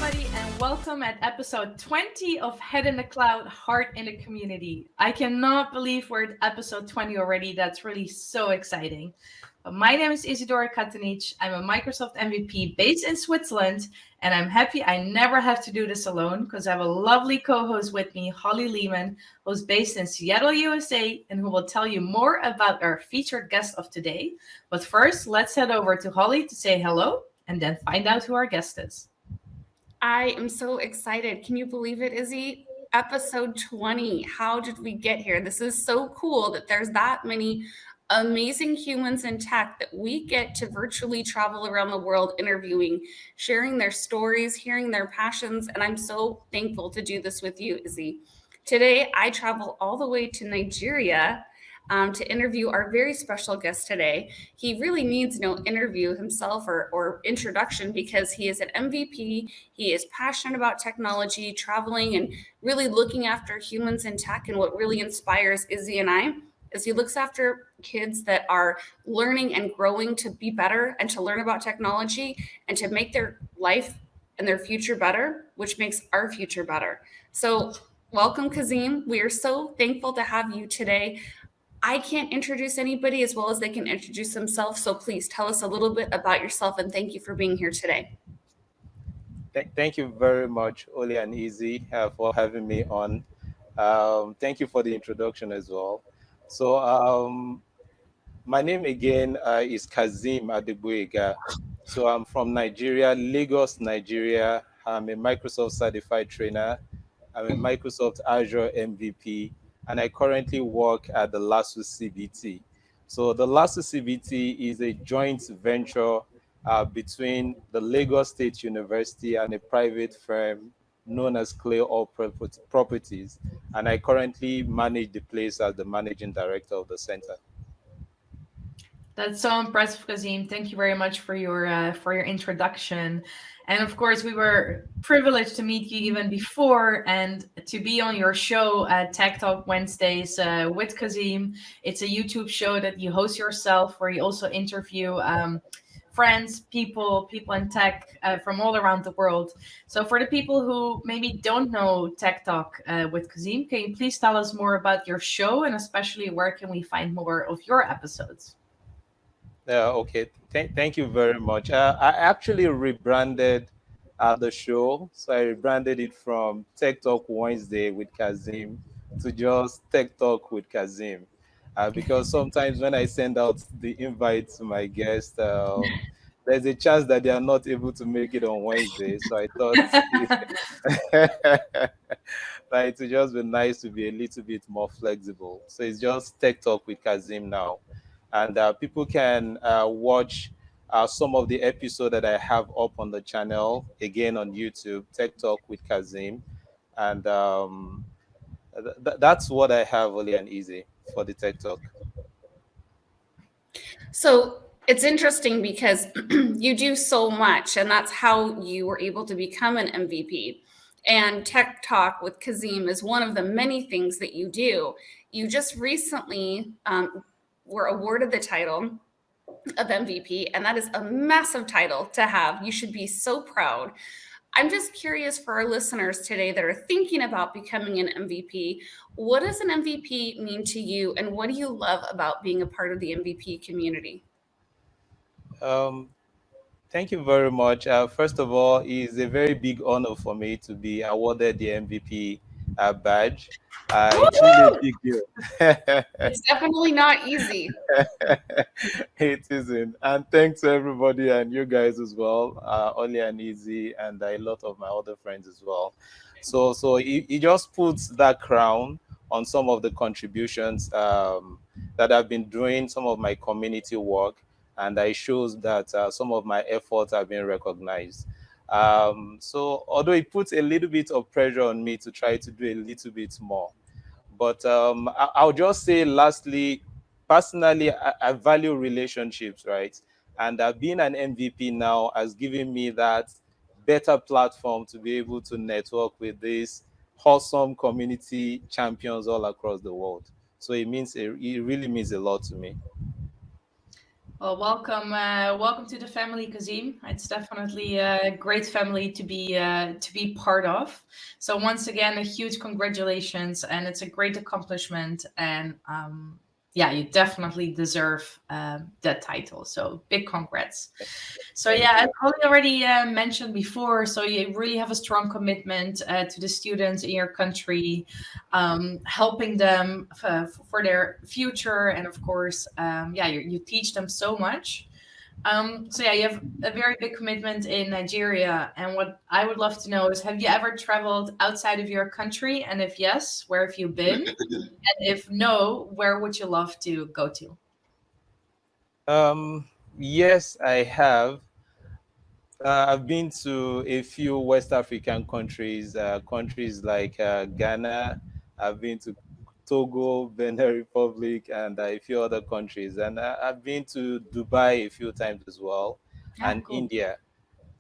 everybody, and welcome at episode 20 of Head in the Cloud, Heart in the Community. I cannot believe we're at episode 20 already. That's really so exciting. My name is Isidora Katanic. I'm a Microsoft MVP based in Switzerland, and I'm happy I never have to do this alone because I have a lovely co host with me, Holly Lehman, who's based in Seattle, USA, and who will tell you more about our featured guest of today. But first, let's head over to Holly to say hello and then find out who our guest is. I am so excited. Can you believe it, Izzy? Episode 20. How did we get here? This is so cool that there's that many amazing humans in tech that we get to virtually travel around the world interviewing, sharing their stories, hearing their passions. And I'm so thankful to do this with you, Izzy. Today, I travel all the way to Nigeria to interview our very special guest today. He really needs no interview himself or introduction because he is an MVP. He is passionate about technology, traveling, and really looking after humans in tech. And what really inspires Izzy and I is he looks after kids that are learning and growing to be better and to learn about technology and to make their life and their future better, which makes our future better. So welcome, Kazeem. We are so thankful to have you today. I can't introduce anybody as well as they can introduce themselves. So please tell us a little bit about yourself and thank you for being here today. Thank you very much, Oli and Izzy, for having me on. Thank you for the introduction as well. So my name again is Kazeem Adegboyega. So I'm from Nigeria, Lagos, Nigeria. I'm a Microsoft certified trainer. I'm a Microsoft Azure MVP, and I currently work at the LASU CBT. So the LASU CBT is a joint venture between the Lagos State University and a private firm known as Clay All Properties, and I currently manage the place as the managing director of the center. That's so impressive, Kazeem. Thank you very much for your introduction. And of course, we were privileged to meet you even before and to be on your show at Tech Talk Wednesdays with Kazeem. It's a YouTube show that you host yourself, where you also interview friends, people in tech from all around the world. So for the people who maybe don't know Tech Talk with Kazeem, can you please tell us more about your show and especially where can we find more of your episodes? Okay. Thank you very much. I actually rebranded the show. So I rebranded it from Tech Talk Wednesday with Kazeem to just Tech Talk with Kazeem. Because sometimes when I send out the invite to my guests, there's a chance that they are not able to make it on Wednesday. So I thought that it would just be nice to be a little bit more flexible. So it's just Tech Talk with Kazeem now. And people can watch some of the episodes that I have up on the channel, again on YouTube, Tech Talk with Kazeem. And that's what I have, Oli and Easy, for the Tech Talk. So it's interesting because you do so much, and that's how you were able to become an MVP. And Tech Talk with Kazeem is one of the many things that you do. You just recently were awarded the title of MVP, and that is a massive title to have. You should be so proud. I'm just curious for our listeners today that are thinking about becoming an MVP, what does an MVP mean to you, and what do you love about being a part of the MVP community? Um, Thank you very much. First of all, it's a very big honor for me to be awarded the MVP badge. It's really a Woo! big deal. It's definitely not easy. It isn't. And thanks to everybody and you guys as well, Oli and Easy, and a lot of my other friends as well. So it just puts that crown on some of the contributions that I've been doing, some of my community work, and it shows that some of my efforts have been recognized. So although it puts a little bit of pressure on me to try to do a little bit more, but I'll just say lastly, personally, I value relationships, right? And being an MVP now has given me that better platform to be able to network with these awesome community champions all across the world. So it really means a lot to me. Well, welcome to the family, Kazeem. It's definitely a great family to be part of. So once again, a huge congratulations, and it's a great accomplishment. And yeah, you definitely deserve that title. So big congrats. So Thank yeah, as you. Holly already mentioned before, so you really have a strong commitment to the students in your country, helping them for their future, and of course, yeah, you teach them so much. So yeah, you have a very big commitment in Nigeria, and what I would love to know is, have you ever traveled outside of your country? And if yes, where have you been? And if no, where would you love to go to? Yes, I have. I've been to a few West African countries, countries like Ghana. I've been to Togo, Benin Republic, and a few other countries. And I've been to Dubai a few times as well, Yeah, and cool. India.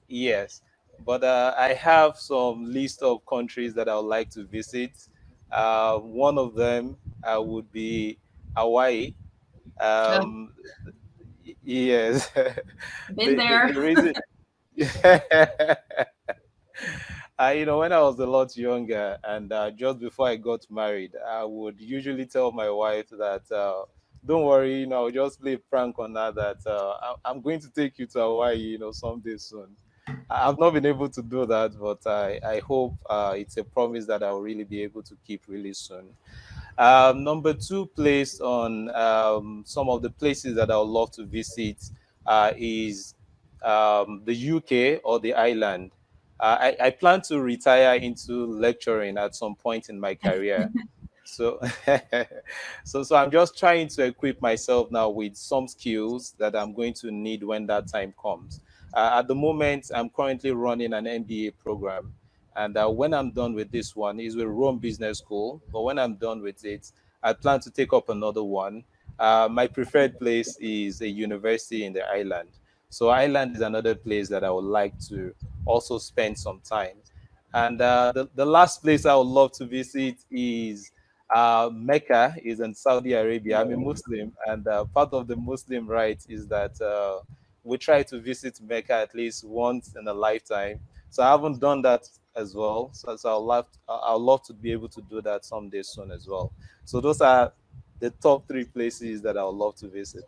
Yes, but I have some list of countries that I would like to visit. One of them would be Hawaii. Um, yes, Been there. the reason. When I was a lot younger and just before I got married, I would usually tell my wife that, don't worry, I'll just play a prank on her that I'm going to take you to Hawaii, someday soon. I've not been able to do that, but I hope it's a promise that I'll really be able to keep really soon. Number two place on some of the places that I would love to visit is the UK or the island. I plan to retire into lecturing at some point in my career. So, so I'm just trying to equip myself now with some skills that I'm going to need when that time comes. At the moment, I'm currently running an MBA program, and when I'm done with this one, is with Rome Business School. But when I'm done with it, I plan to take up another one. My preferred place is a university in the island. So Ireland is another place that I would like to also spend some time. And the last place I would love to visit is Mecca, is in Saudi Arabia. I'm a Muslim, and part of the Muslim rite is that we try to visit Mecca at least once in a lifetime. So I haven't done that as well. So I'll love to be able to do that someday soon as well. So those are the top three places that I would love to visit.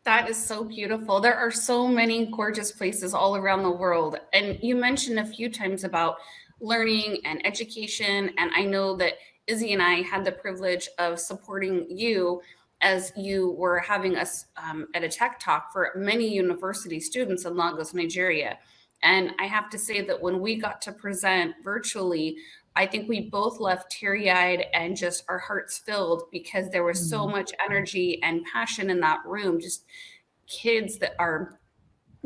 That is so beautiful. There are so many gorgeous places all around the world. And you mentioned a few times about learning and education. And I know that Izzy and I had the privilege of supporting you as you were having us at a tech talk for many university students in Lagos, Nigeria. And I have to say that when we got to present virtually, I think we both left teary eyed and just our hearts filled because there was so Mhm. much energy and passion in that room. Just kids that are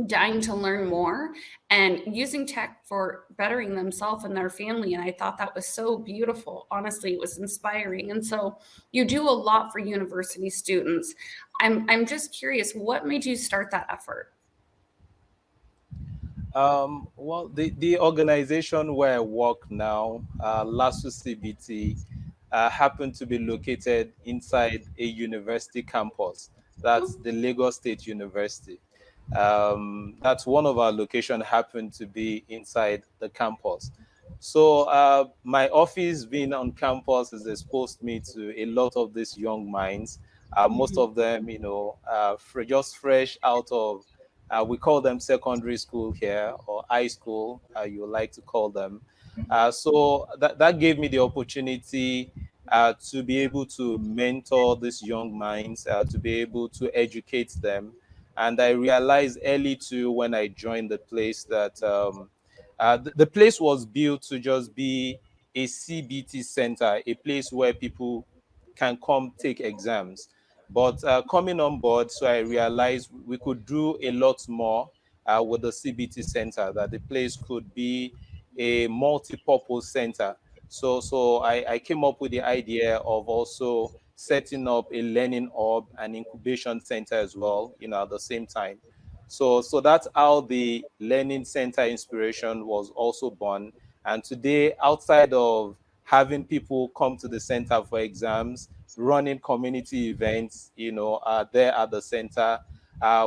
dying to learn more and using tech for bettering themselves and their family. And I thought that was so beautiful. Honestly, it was inspiring. And so you do a lot for university students. I'm just curious, what made you start that effort? Well, the organization where I work now, LASU CBT, happened to be located inside a university campus. That's the Lagos State University. That's one of our location happened to be inside the campus. So my office being on campus has exposed me to a lot of these young minds. Most Mhm. of them, just fresh out of we call them secondary school here or high school, you like to call them. So that gave me the opportunity to be able to mentor these young minds, to be able to educate them. And I realized early too when I joined the place that the place was built to just be a CBT center, a place where people can come take exams. But coming on board, so I realized we could do a lot more with the CBT center, that the place could be a multi-purpose center. So I came up with the idea of also setting up a learning hub and incubation center as well, at the same time. So that's how the learning center inspiration was also born. And today, outside of having people come to the center for exams, running community events, there at the center.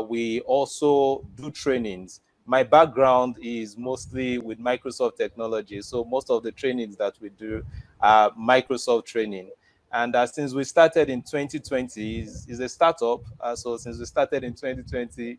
We also do trainings. My background is mostly with Microsoft technology, so most of the trainings that we do are Microsoft training. And since we started in 2020, is a startup. So since we started in 2020,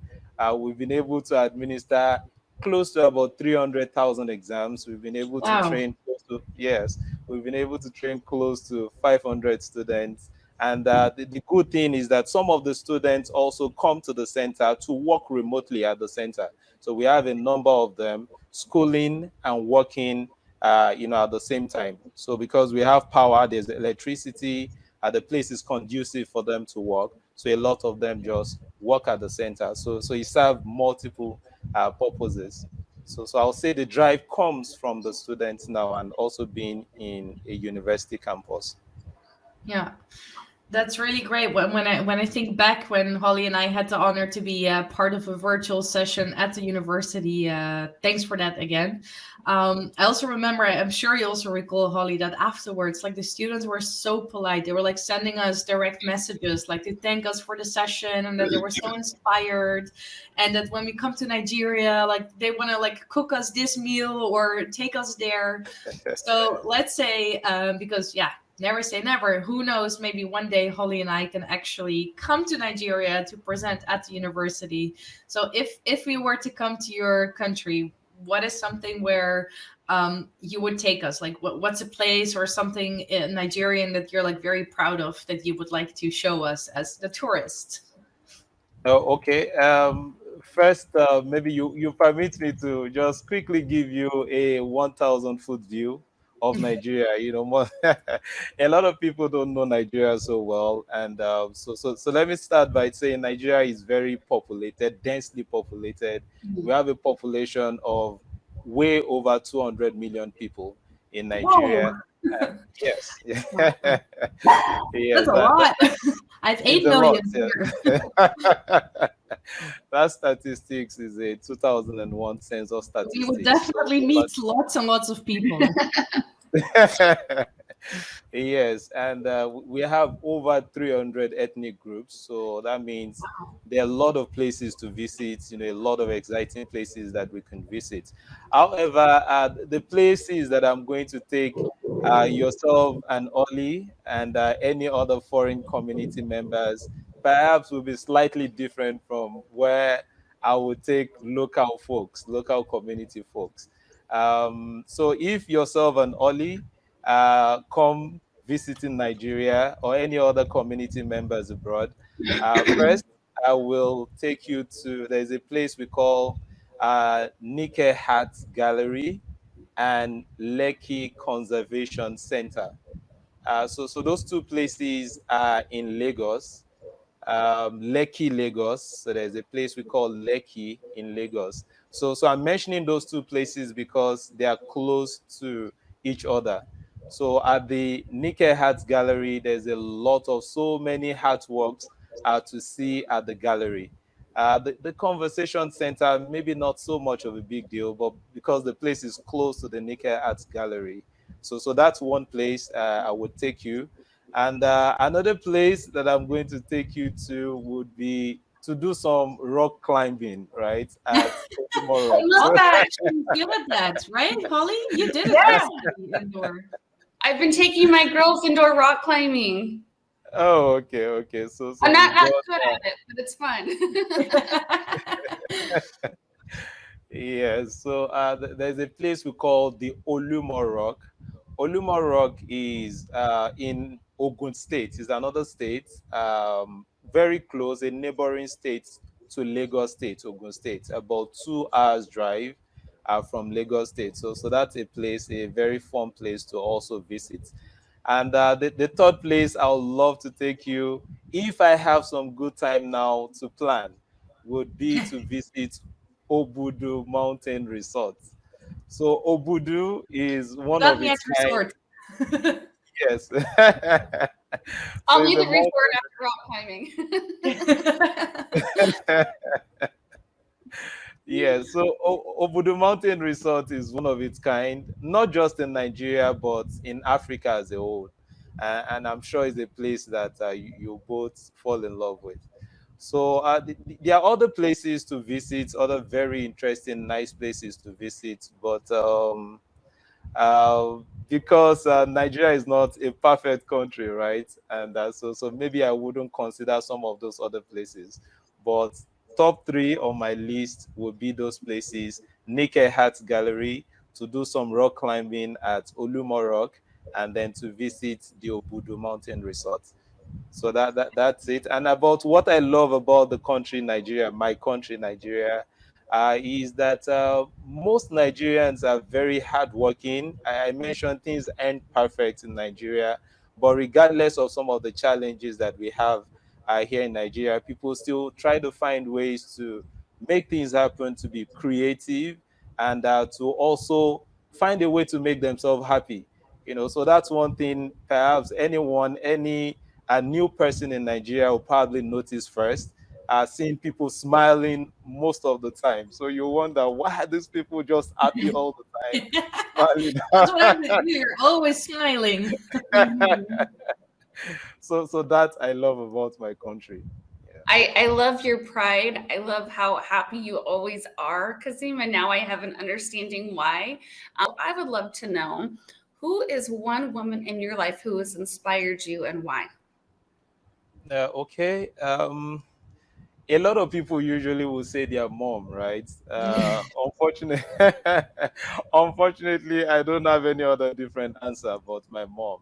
we've been able to administer close to about 300,000 exams. We've been able to Wow. train close to, yes, we've been able to train close to 500 students. And the good thing is that some of the students also come to the center to work remotely at the center. So we have a number of them schooling and working, at the same time. So because we have power, there's electricity, the place is conducive for them to work. So a lot of them just work at the center. So you serve multiple purposes. So I'll say the drive comes from the students now and also being in a university campus. Yeah. That's really great. When I think back when Holly and I had the honor to be part of a virtual session at the university, thanks for that again. I also remember, I'm sure you also recall, Holly, that afterwards, like the students were so polite. They were like sending us direct messages, like to thank us for the session and that they were so inspired. And that when we come to Nigeria, like they want to like cook us this meal or take us there. So let's say, because yeah, never say never. Who knows? Maybe one day Holly and I can actually come to Nigeria to present at the university. So if we were to come to your country, what is something where you would take us? Like what's a place or something in Nigerian that you're like very proud of that you would like to show us as the tourist? Oh, okay. First, maybe you permit me to just quickly give you a 1,000-foot view of Nigeria. A lot of people don't know Nigeria so well, and so let me start by saying Nigeria is very populated, densely populated. We have a population of way over 200 million people in Whoa, Nigeria. Yes, yes, that's a that lot. I have it's 8 a lot. million Yeah. here. That statistics is a 2001 census We would statistics. definitely meet lots and lots of people. Yes, and we have over 300 ethnic groups, so that means there are a lot of places to visit, a lot of exciting places that we can visit. However, the places that I'm going to take yourself and Ollie and any other foreign community members perhaps will be slightly different from where I would take local folks, local community folks. So if yourself and Ollie come visiting Nigeria or any other community members abroad, first I will take you to, there's a place we call Nike Hat Gallery and Lekki Conservation Center. So those two places are in Lagos, Lekki, Lagos. So there's a place we call Lekki in Lagos. So I'm mentioning those two places because they are close to each other. So at the Nike Art Gallery, there's a lot of so many artworks to see at the gallery. The conversation center, maybe not so much of a big deal, but because the place is close to the Nike Art Gallery. So that's one place I would take you. And another place that I'm going to take you to would be to do some rock climbing, right? At Okumoro I Rock. love So, that. She's good at that, right, Holly? You did it Yeah. recently indoor. I've been taking my girls indoor rock climbing. oh, okay. So I'm you've not got good at it, but it's fun. yeah. So there's a place we call the Olumo Rock. Olumo Rock is in Ogun State. It's another state, very close, a neighboring state to Lagos State, Ogun State, about 2 hours drive from Lagos State. So that's a place, a very fun place to also visit. And the third place I would love to take you, if I have some good time now to plan, would be to visit Obudu Mountain Resort. So Obudu is You one got of me at its kind. resort. Yes. So I'll it's need a the resort after rock climbing. mountain. Yeah, so Obudu Mountain Resort is one of its kind, not just in Nigeria, but in Africa as a whole. and I'm sure it's a place that you both fall in love with. So there are other places to visit, other very interesting, nice places to visit, but uh, because Nigeria is not a perfect country, right? And so maybe I wouldn't consider some of those other places. But top three on my list would be those places: Naked Heart Gallery, to do some rock climbing at Olumo Rock, and then to visit the Obudu Mountain Resort. So that's it. And about what I love about the country Nigeria, my country Nigeria, is that most Nigerians are very hardworking. I mentioned things aren't perfect in Nigeria, but regardless of some of the challenges that we have here in Nigeria, people still try to find ways to make things happen, to be creative, and to also find a way to make themselves happy. So that's one thing. Perhaps a new person in Nigeria will probably notice first, seeing people smiling most of the time. So you wonder, why are these people just happy all the time, smiling? That's what I'm with you. You're always smiling. So that I love about my country. Yeah. I love your pride. I love how happy you always are, Kazeem. And now I have an understanding why. I would love to know, who is one woman in your life who has inspired you and why? Okay. A lot of people usually will say their mom, right? Unfortunately, unfortunately, I don't have any other different answer about my mom.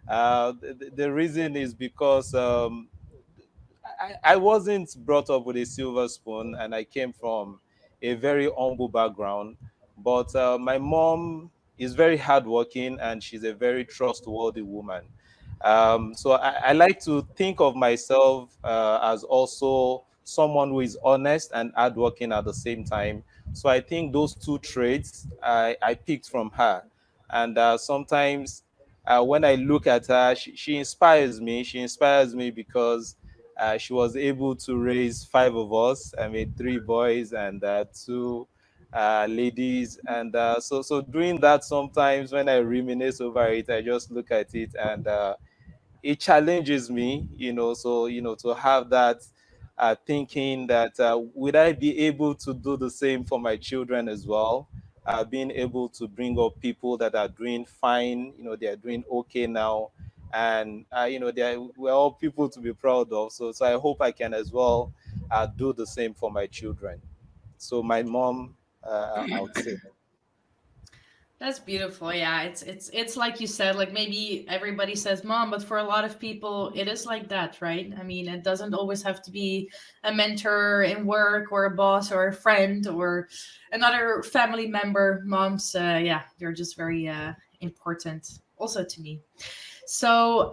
The reason is because I wasn't brought up with a silver spoon, and I came from a very humble background. But my mom is very hardworking, and she's a very trustworthy woman. So I like to think of myself as also someone who is honest and hardworking at the same time. So I think those two traits I picked from her. And sometimes when I look at her, she inspires me. She inspires me because she was able to raise five of us. I mean, three boys and two ladies. And so doing that, sometimes when I reminisce over it, I just look at it, and it challenges me, so to have that thinking that would I be able to do the same for my children as well, being able to bring up people that are doing fine, they are doing okay now, and we're all people to be proud of. So I hope I can as well do the same for my children. So my mom, I would say. That's beautiful. Yeah, it's like you said, like maybe everybody says mom, but for a lot of people it is like that, right? I mean, it doesn't always have to be a mentor in work or a boss or a friend or another family member. Moms, yeah, they're just very important also to me. So,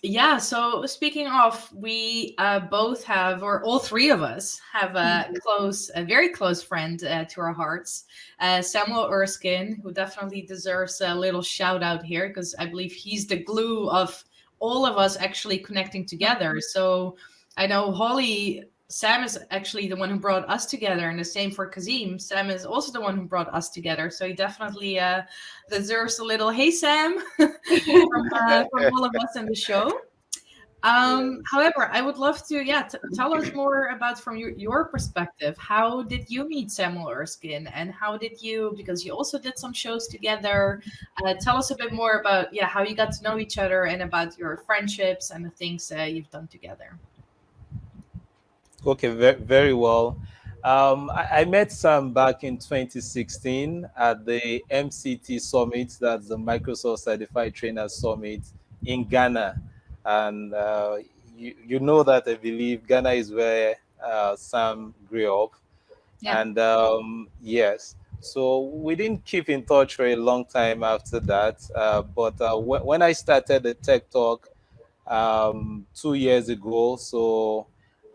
yeah, so speaking of, we both have, or all three of us have a very close friend to our hearts, Samuel Erskine, who definitely deserves a little shout out here because I believe he's the glue of all of us actually connecting together. So I know Holly, Sam is actually the one who brought us together, and the same for Kazeem. Sam is also the one who brought us together. So he definitely deserves a little "Hey Sam" from all of us in the show. However, I would love to, yeah, tell us more about from your perspective. How did you meet Samuel Erskine, and how did you? Because you also did some shows together. Tell us a bit more about, yeah, how you got to know each other and about your friendships and the things you've done together. Okay, very well. I met Sam back in 2016 at the MCT Summit, that's the Microsoft Certified Trainer Summit in Ghana. And you know that, I believe Ghana is where Sam grew up. Yeah. And yes, so we didn't keep in touch for a long time after that. But when I started the Tech Talk 2 years ago. So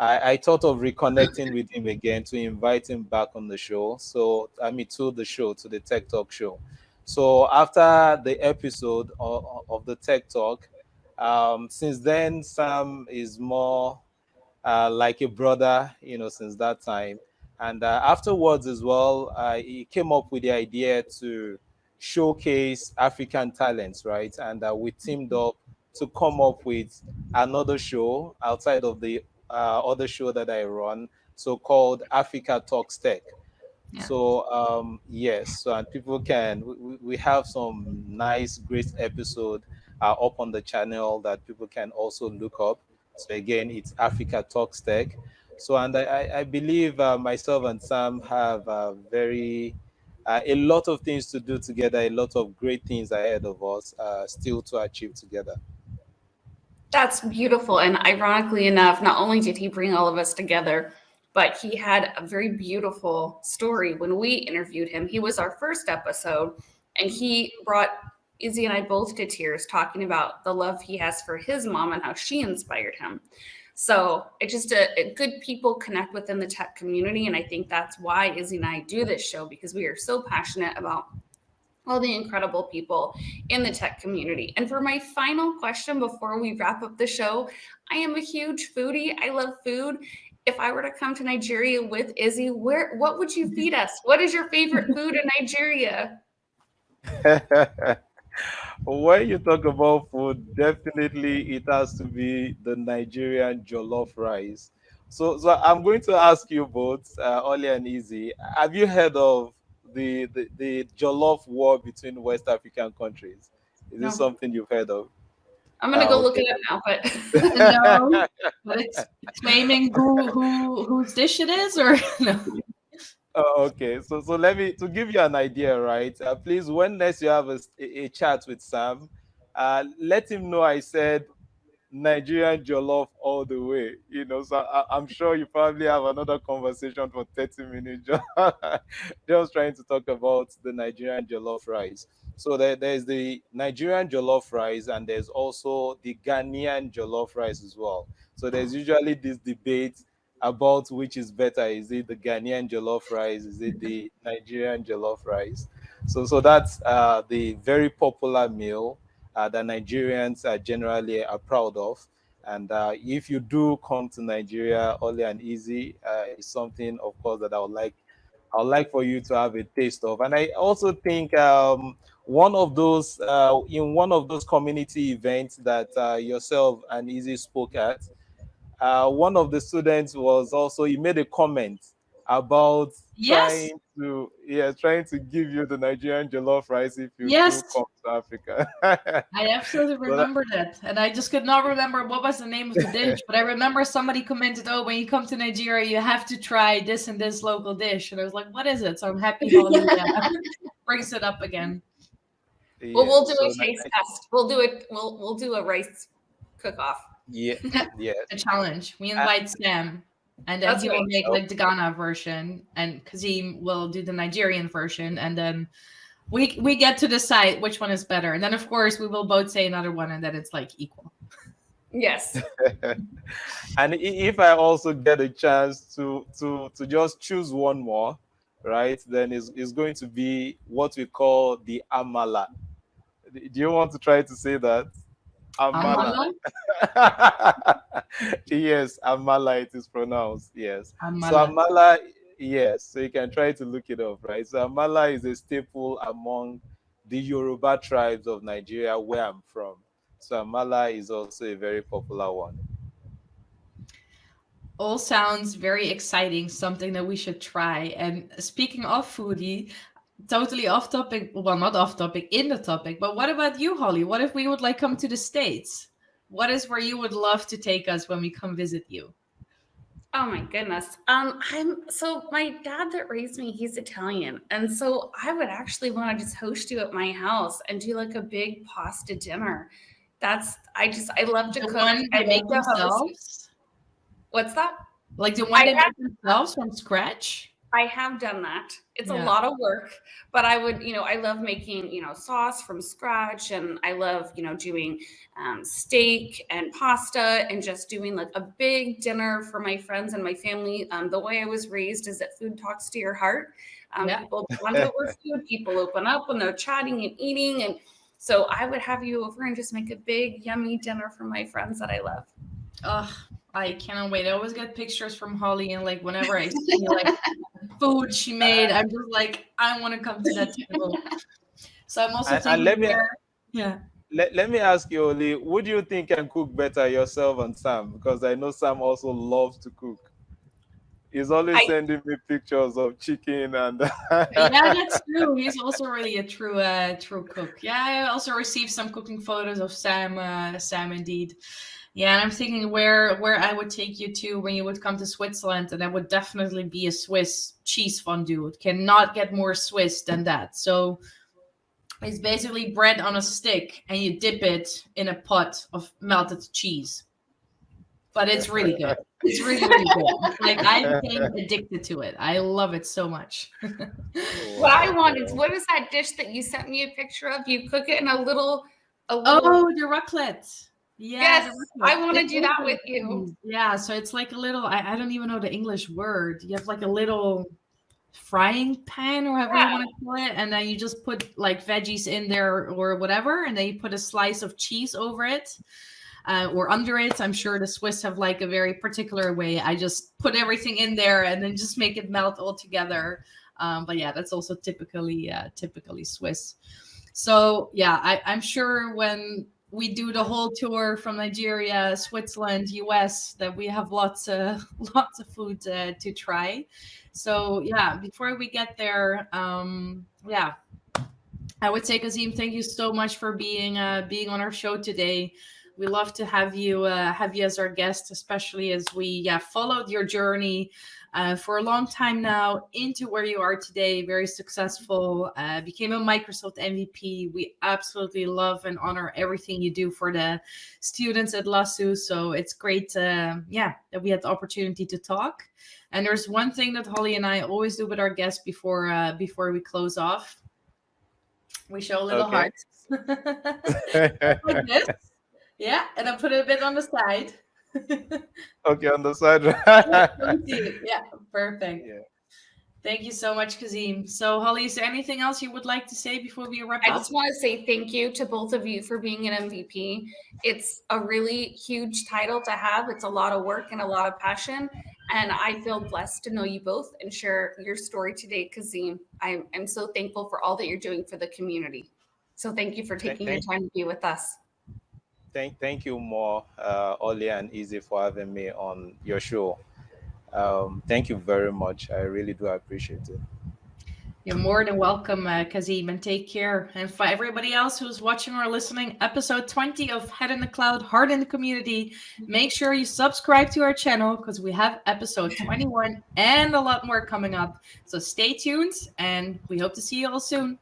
I thought of reconnecting with him again to invite him back on the show. So I mean, to the show, to the Tech Talk show. So after the episode of the Tech Talk, since then Sam is more like a brother, since that time. And afterwards as well, he came up with the idea to showcase African talents, right? And we teamed up to come up with another show outside of the other show that I run, so called Africa Talks Tech. Yeah. So yes, so and people can we have some nice, great episode up on the channel that people can also look up. So again, it's Africa Talks Tech. So and I believe myself and Sam have very a lot of things to do together, a lot of great things ahead of us, still to achieve together. That's beautiful. And ironically enough, not only did he bring all of us together, but he had a very beautiful story when we interviewed him. He was our first episode, and he brought Izzy and I both to tears talking about the love he has for his mom and how she inspired him. So it's just a good people connect within the tech community. And I think that's why Izzy and I do this show, because we are so passionate about all the incredible people in the tech community. And for my final question before we wrap up the show, I am a huge foodie. I love food. If I were to come to Nigeria with Izzy, what would you feed us? What is your favorite food in Nigeria? When you talk about food, definitely it has to be the Nigerian jollof rice. So I'm going to ask you both, Oli and Easy, have you heard of the jollof war between West African countries? Is this No. something you've heard of? I'm gonna go look Okay. it up now, but No, but it's claiming whose dish it is, or no? Okay, so let me to give you an idea, right? Please, when next you have a chat with Sam, let him know I said Nigerian jollof all the way. So I'm sure you probably have another conversation for 30 minutes just trying to talk about the Nigerian jollof rice. So there's the Nigerian jollof rice, and there's also the Ghanaian jollof rice as well. So there's usually this debate about which is better. Is it the Ghanaian jollof rice? Is it the Nigerian jollof rice? So that's the very popular meal that Nigerians are generally are proud of. And if you do come to Nigeria, Oli and Easy is something, of course, that I would like for you to have a taste of. And I also think in one of those community events that yourself and Easy spoke at, one of the students was also he made a comment about Yes, trying to give you the Nigerian jollof rice if you do yes, come to Africa. I absolutely So that, remember that, and I just could not remember what was the name of the dish. But I remember somebody commented, "Oh, when you come to Nigeria, you have to try this and this local dish." And I was like, "What is it?" So I'm happy Holly brings it up again. well, we'll yes, do a taste test. We'll do it. We'll do a rice cook-off. yeah, yes. A challenge. We invite Sam, and then That's he will right. make like the Ghana version, and Kazeem will do the Nigerian version, and then we get to decide which one is better. And then of course we will both say another one, and then it's like equal. Yes. And if I also get a chance to just choose one more, right, then it's going to be what we call the amala. Do you want to try to say that? Amala. Amala? Yes, amala it is pronounced. Yes. So Amala. amala, yes. So you can try to look it up, right? So amala is a staple among the Yoruba tribes of Nigeria, where I'm from. So amala is also a very popular one. All sounds very exciting, something that we should try. And speaking of foodie, totally off topic, well, not off topic, in the topic, but what about you, Holly? What if we would like come to the States? What is where you would love to take us when we come visit you? Oh my goodness. My dad that raised me, he's Italian. And so I would actually want to just host you at my house and do like a big pasta dinner. I love to The cook. one I they make love to host. themselves? What's that? Like the one they make themselves from scratch? I have done that. It's Yeah. a lot of work, but I love making, sauce from scratch, and I love, doing steak and pasta and just doing like a big dinner for my friends and my family. The way I was raised is that food talks to your heart. Yeah. People bond over food. People open up when they're chatting and eating. And so I would have you over and just make a big, yummy dinner for my friends that I love. Ugh, I cannot wait. I always get pictures from Holly, and like whenever I see like food she made, I'm just like, I want to come to that table. So I'm also And thinking let me yeah. let me ask you, Oli, would you think can cook better, yourself and Sam? Because I know Sam also loves to cook. He's always I sending me pictures of chicken and Yeah, that's true. He's also really a true cook. Yeah, I also received some cooking photos of Sam. Sam, indeed. Yeah, and I'm thinking where I would take you to when you would come to Switzerland, and that would definitely be a Swiss cheese fondue. It cannot get more Swiss than that. So it's basically bread on a stick, and you dip it in a pot of melted cheese. But it's really good. It's really, really good. Like I became addicted to it. I love it so much. what I wow, want is, wow. what is that dish that you sent me a picture of? You cook it in a little. Oh, the raclette. Yeah, Yes, the I raclette. want to It do is that a with you. cheese. Yeah, so it's like a little, I don't even know the English word. You have like a little frying pan or however you Yeah. want to call it, and then you just put like veggies in there or whatever, and then you put a slice of cheese over it. Or under it. I'm sure the Swiss have like a very particular way. I just put everything in there and then just make it melt all together. But yeah, that's also typically Swiss. So yeah, I'm sure when we do the whole tour from Nigeria, Switzerland, US, that we have lots of lots of food to try. So yeah, before we get there, yeah, I would say, Kazeem, thank you so much for being on our show today. We love to have you as our guest, especially as we followed your journey for a long time now into where you are today. Very successful, became a Microsoft MVP. We absolutely love and honor everything you do for the students at LASU. So it's great, that we had the opportunity to talk. And there's one thing that Holly and I always do with our guests before we close off. We show a little Okay. heart. Like this. Yeah, and then put it a bit on the side. Okay, on the side. Yeah, let me see it. Yeah, perfect. Yeah. Thank you so much, Kazeem. So, Holly, is there anything else you would like to say before we wrap I up? just want to say thank you to both of you for being an MVP. It's a really huge title to have. It's a lot of work and a lot of passion. And I feel blessed to know you both and share your story today, Kazeem. I'm so thankful for all that you're doing for the community. So thank you for taking your time to be with us. Thank you more, Oli and Easy, for having me on your show. Thank you very much. I really do appreciate it. You're more than welcome, Kazeem, and take care. And for everybody else who's watching or listening, episode 20 of Head in the Cloud, Heart in the Community, make sure you subscribe to our channel because we have episode 21 and a lot more coming up. So stay tuned, and we hope to see you all soon.